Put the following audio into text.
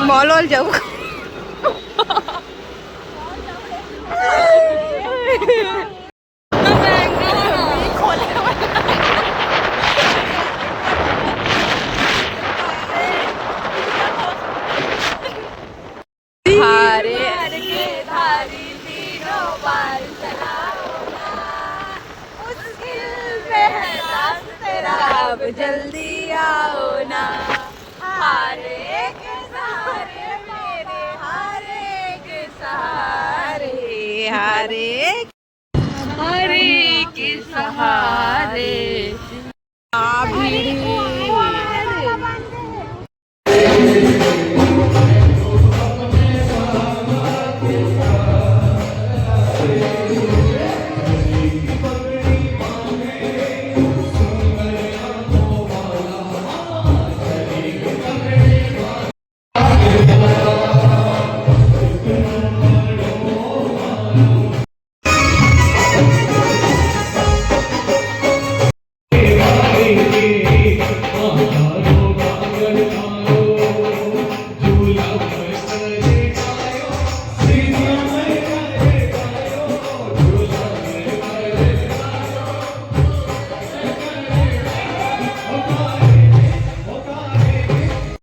મોલોલ જવું. अब जल्दी आओ ना, हारे के सहारे मेरे, हारे के सहारे, हारे के सहारे.